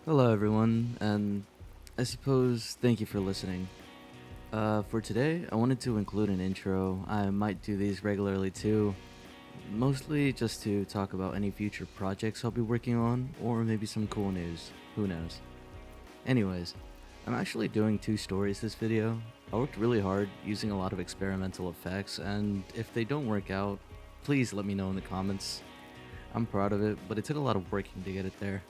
Hello, everyone, and I suppose thank you for listening. For today, I wanted to include an intro. I might do these regularly too, mostly just to talk about any future projects I'll be working on, or maybe some cool news. Who knows? Anyways, I'm actually doing two stories this video. I worked really hard using a lot of experimental effects, and if they don't work out, please let me know in the comments. I'm proud of it, but it took a lot of working to get it there.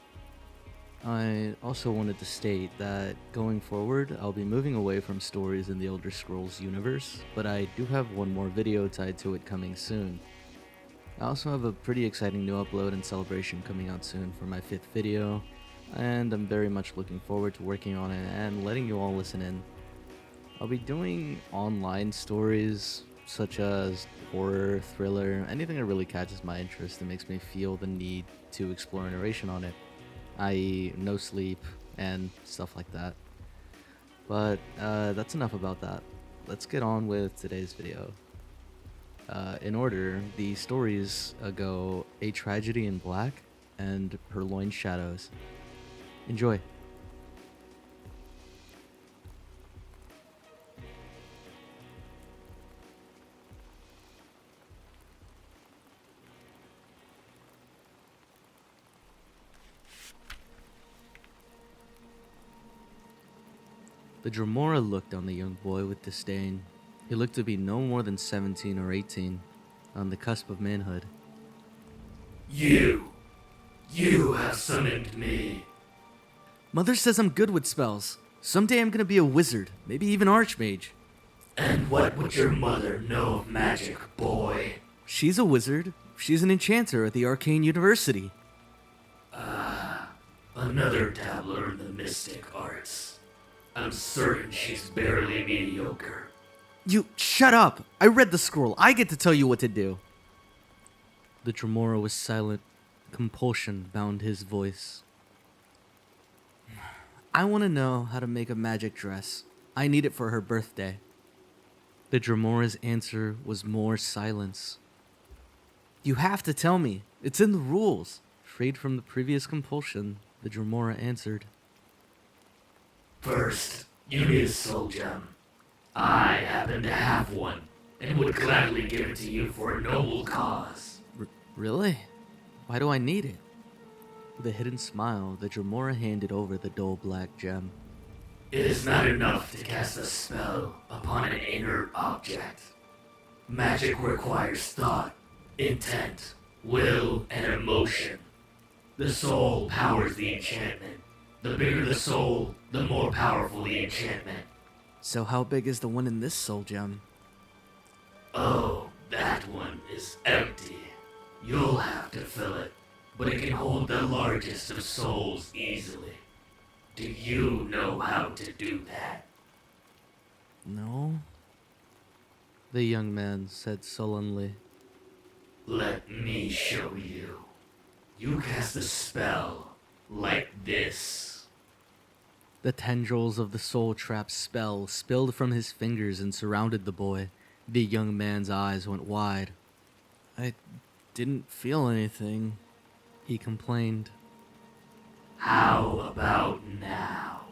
I also wanted to state that going forward, I'll be moving away from stories in the Elder Scrolls universe, but I do have one more video tied to it coming soon. I also have a pretty exciting new upload and celebration coming out soon for my 5th video, and I'm very much looking forward to working on it and letting you all listen in. I'll be doing online stories such as horror, thriller, anything that really catches my interest and makes me feel the need to explore narration on it, i.e., no sleep and stuff like that. But that's enough about that. Let's get on with today's video. In order, the stories go A Tragedy in Black and Purloined Shadows. Enjoy. The Dremora looked on the young boy with disdain. He looked to be no more than 17 or 18, on the cusp of manhood. You have summoned me. Mother says I'm good with spells. Someday I'm gonna be a wizard, maybe even archmage. And what would your mother know of magic, boy? She's a wizard. She's an enchanter at the Arcane University. Another dabbler in the mystic arts. I'm certain she's barely mediocre. You shut up! I read the scroll. I get to tell you what to do. The Dremora was silent. Compulsion bound his voice. I want to know how to make a magic dress. I need it for her birthday. The Dremora's answer was more silence. You have to tell me. It's in the rules. Freed from the previous compulsion, the Dremora answered. First, you need a soul gem. I happen to have one, and would gladly give it to you for a noble cause. Really? Why do I need it? With a hidden smile, the Dremora handed over the dull black gem. It is not enough to cast a spell upon an inert object. Magic requires thought, intent, will, and emotion. The soul powers the enchantment. The bigger the soul, the more powerful the enchantment. So how big is the one in this soul gem? Oh, that one is empty. You'll have to fill it, but it can hold the largest of souls easily. Do you know how to do that? No, the young man said sullenly. Let me show you. You cast a spell like this. The tendrils of the soul trap spell spilled from his fingers and surrounded the boy. The young man's eyes went wide. I didn't feel anything, he complained. How about now?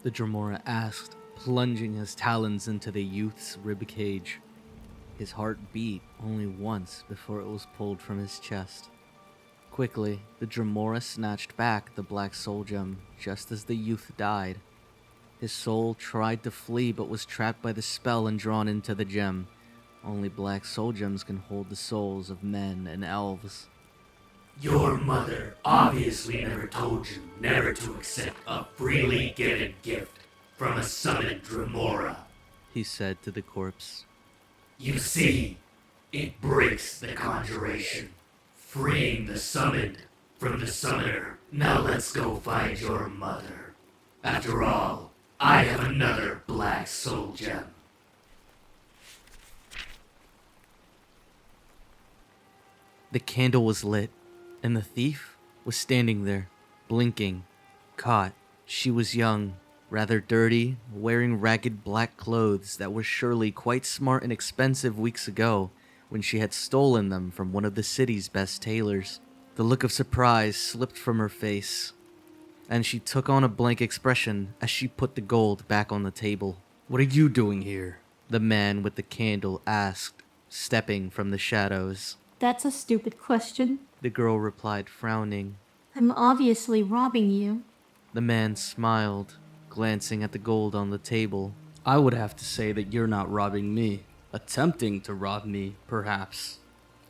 The Dremora asked, plunging his talons into the youth's ribcage. His heart beat only once before it was pulled from his chest. Quickly, the Dremora snatched back the black soul gem just as the youth died. His soul tried to flee but was trapped by the spell and drawn into the gem. Only black soul gems can hold the souls of men and elves. Your mother obviously never told you never to accept a freely given gift from a summoned Dremora, he said to the corpse. You see, it breaks the conjuration, freeing the summoned from the summoner. Now let's go find your mother. After all, I have another black soul gem. The candle was lit, and the thief was standing there, blinking, caught. She was young, rather dirty, wearing ragged black clothes that were surely quite smart and expensive weeks ago when she had stolen them from one of the city's best tailors. The look of surprise slipped from her face. and she took on a blank expression as she put the gold back on the table. "What are you doing here?" the man with the candle asked, stepping from the shadows. That's a stupid question. The girl replied, frowning. I'm obviously robbing you. The man smiled, glancing at the gold on the table. I would have to say that you're not robbing me. Attempting to rob me, perhaps.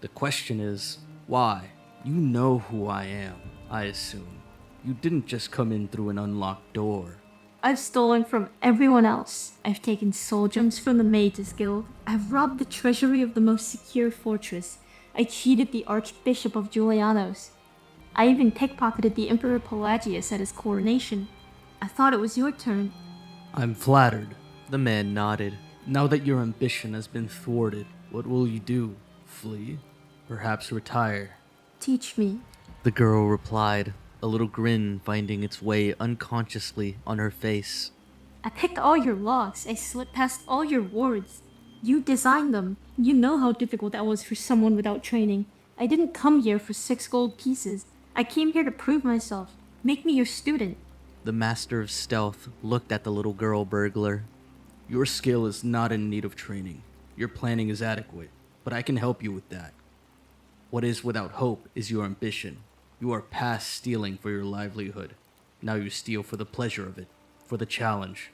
The question is, why? You know who I am, I assume. You didn't just come in through an unlocked door. I've stolen from everyone else. I've taken soul gems from the Mages Guild. I've robbed the treasury of the most secure fortress. I cheated the Archbishop of Julianos. I even pickpocketed the Emperor Pelagius at his coronation. I thought it was your turn. I'm flattered. The man nodded. Now that your ambition has been thwarted, what will you do? Flee? Perhaps retire? Teach me. The girl replied, a little grin finding its way unconsciously on her face. I picked all your locks. I slipped past all your wards. You designed them. You know how difficult that was for someone without training. I didn't come here for 6 gold pieces. I came here to prove myself. Make me your student. The master of stealth looked at the little girl burglar. Your skill is not in need of training. Your planning is adequate, but I can help you with that. What is without hope is your ambition. You are past stealing for your livelihood. Now you steal for the pleasure of it, for the challenge.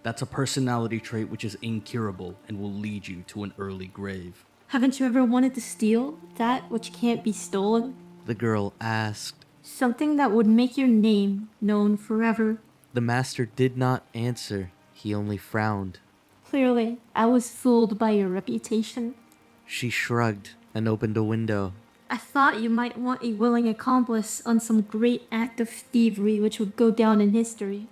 That's a personality trait which is incurable and will lead you to an early grave. Haven't you ever wanted to steal that which can't be stolen? The girl asked. Something that would make your name known forever. The master did not answer. He only frowned. Clearly, I was fooled by your reputation. She shrugged and opened a window. I thought you might want a willing accomplice on some great act of thievery which would go down in history.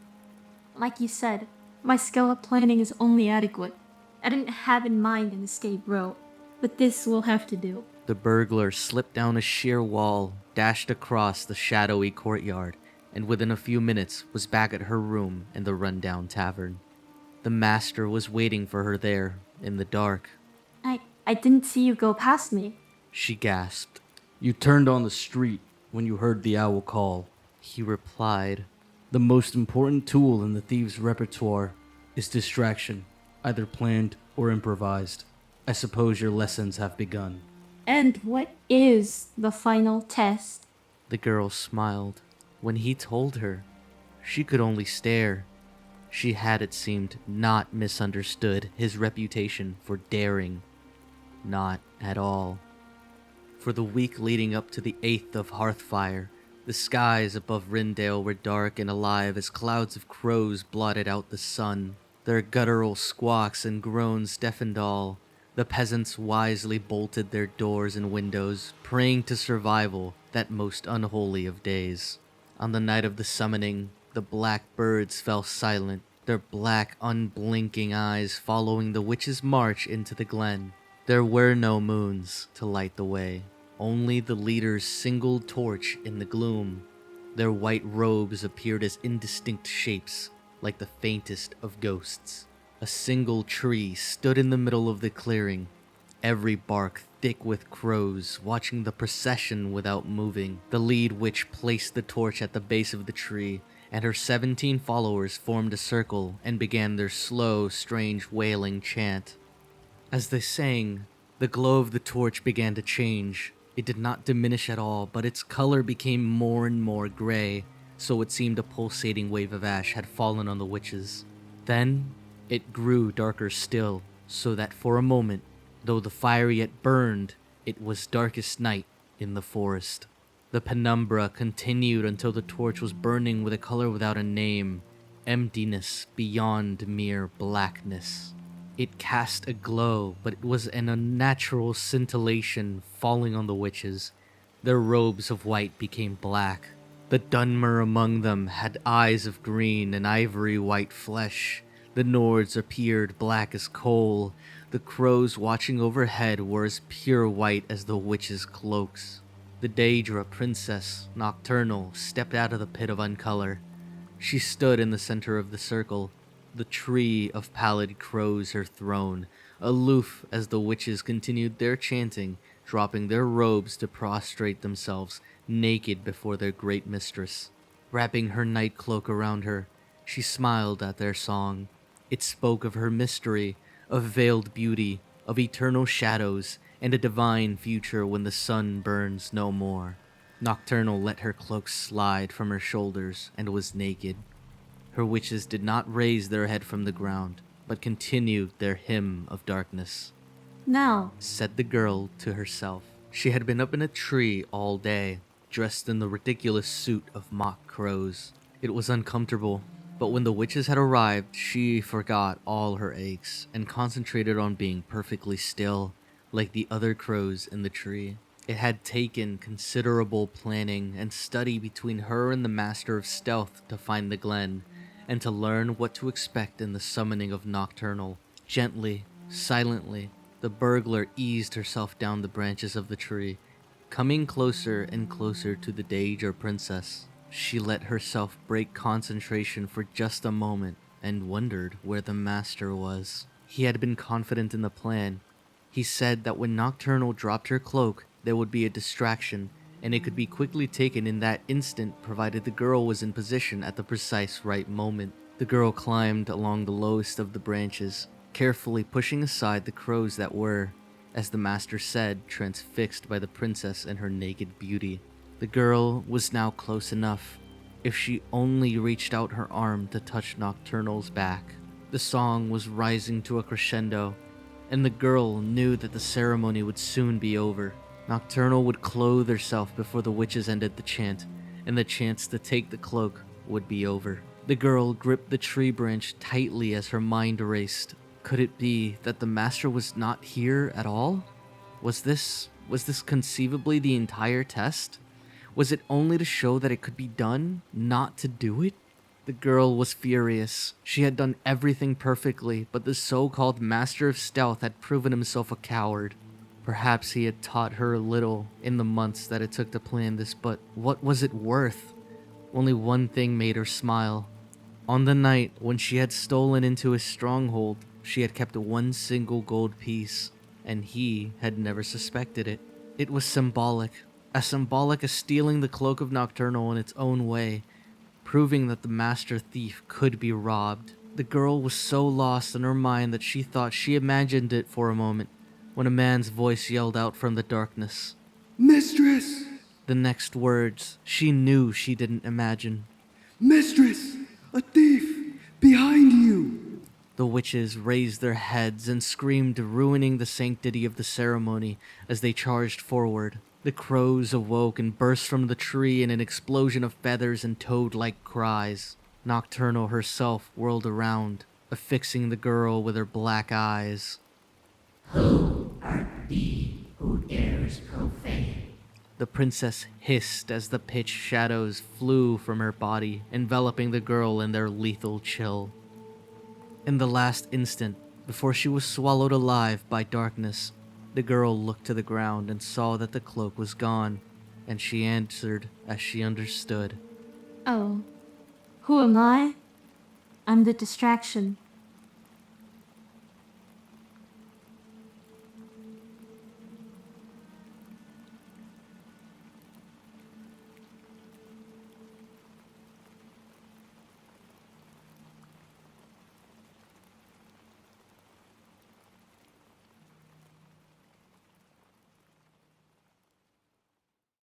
Like you said, my skill at planning is only adequate. I didn't have in mind an escape route, but this will have to do. The burglar slipped down a sheer wall, dashed across the shadowy courtyard, and within a few minutes was back at her room in the rundown tavern. The master was waiting for her there, in the dark. I didn't see you go past me. She gasped. You turned on the street when you heard the owl call. He replied. The most important tool in the thieves' repertoire is distraction, either planned or improvised. I suppose your lessons have begun. And what is the final test? The girl smiled. When he told her, she could only stare. She had, it seemed, not misunderstood his reputation for daring. Not at all. For the week leading up to the 8th of Hearthfire, the skies above Rindale were dark and alive as clouds of crows blotted out the sun. Their guttural squawks and groans deafened all. The peasants wisely bolted their doors and windows, praying to survival that most unholy of days. On the night of the summoning, the black birds fell silent, their black, unblinking eyes following the witch's march into the glen. There were no moons to light the way, only the leader's single torch in the gloom. Their white robes appeared as indistinct shapes, like the faintest of ghosts. A single tree stood in the middle of the clearing, every bark thick with crows, watching the procession without moving. The lead witch placed the torch at the base of the tree, and her 17 followers formed a circle and began their slow, strange wailing chant. As they sang, the glow of the torch began to change. It did not diminish at all, but its color became more and more gray, so it seemed a pulsating wave of ash had fallen on the witches. Then, it grew darker still, so that for a moment, though the fire yet burned, it was darkest night in the forest. The penumbra continued until the torch was burning with a color without a name, emptiness beyond mere blackness. It cast a glow, but it was an unnatural scintillation falling on the witches. Their robes of white became black. The Dunmer among them had eyes of green and ivory white flesh. The Nords appeared black as coal. The crows watching overhead were as pure white as the witches' cloaks. The Daedra princess, nocturnal, stepped out of the pit of uncolor. She stood in the center of the circle, the tree of pallid crows her throne, aloof as the witches continued their chanting, dropping their robes to prostrate themselves naked before their great mistress. Wrapping her night cloak around her, she smiled at their song. It spoke of her mystery, of veiled beauty, of eternal shadows, and a divine future when the sun burns no more. Nocturnal let her cloak slide from her shoulders and was naked. Her witches did not raise their head from the ground, but continued their hymn of darkness. Now, Said the girl to herself. She had been up in a tree all day, dressed in the ridiculous suit of mock crows. It was uncomfortable, but when the witches had arrived, she forgot all her aches and concentrated on being perfectly still, like the other crows in the tree. It had taken considerable planning and study between her and the Master of Stealth to find the glen, and to learn what to expect in the summoning of Nocturnal. Gently, silently, the burglar eased herself down the branches of the tree, coming closer and closer to the Danger Princess. She let herself break concentration for just a moment and wondered where the master was. He had been confident in the plan. He said that when Nocturnal dropped her cloak, there would be a distraction, and it could be quickly taken in that instant provided the girl was in position at the precise right moment. The girl climbed along the lowest of the branches, carefully pushing aside the crows that were, as the master said, transfixed by the princess and her naked beauty. The girl was now close enough, if she only reached out her arm to touch Nocturnal's back. The song was rising to a crescendo, and the girl knew that the ceremony would soon be over. Nocturnal would clothe herself before the witches ended the chant, and the chance to take the cloak would be over. The girl gripped the tree branch tightly as her mind raced. Could it be that the master was not here at all? Was this conceivably the entire test? Was it only to show that it could be done, not to do it? The girl was furious. She had done everything perfectly, but the so-called Master of Stealth had proven himself a coward. Perhaps he had taught her a little in the months that it took to plan this, but what was it worth? Only one thing made her smile. On the night when she had stolen into his stronghold, she had kept one single gold piece, and he had never suspected it. It was symbolic, as symbolic as stealing the cloak of Nocturnal in its own way, proving that the master thief could be robbed. The girl was so lost in her mind that she thought she imagined it for a moment, when a man's voice yelled out from the darkness, "Mistress! The next words she knew she didn't imagine. Mistress! A thief! Behind you!" The witches raised their heads and screamed, ruining the sanctity of the ceremony as they charged forward. The crows awoke and burst from the tree in an explosion of feathers and toad-like cries. Nocturnal herself whirled around, affixing the girl with her black eyes. Who art thee who dares profane? The princess hissed as the pitch shadows flew from her body, enveloping the girl in their lethal chill. In the last instant, before she was swallowed alive by darkness, the girl looked to the ground and saw that the cloak was gone, and she answered as she understood. oh, who am I? I'm the distraction.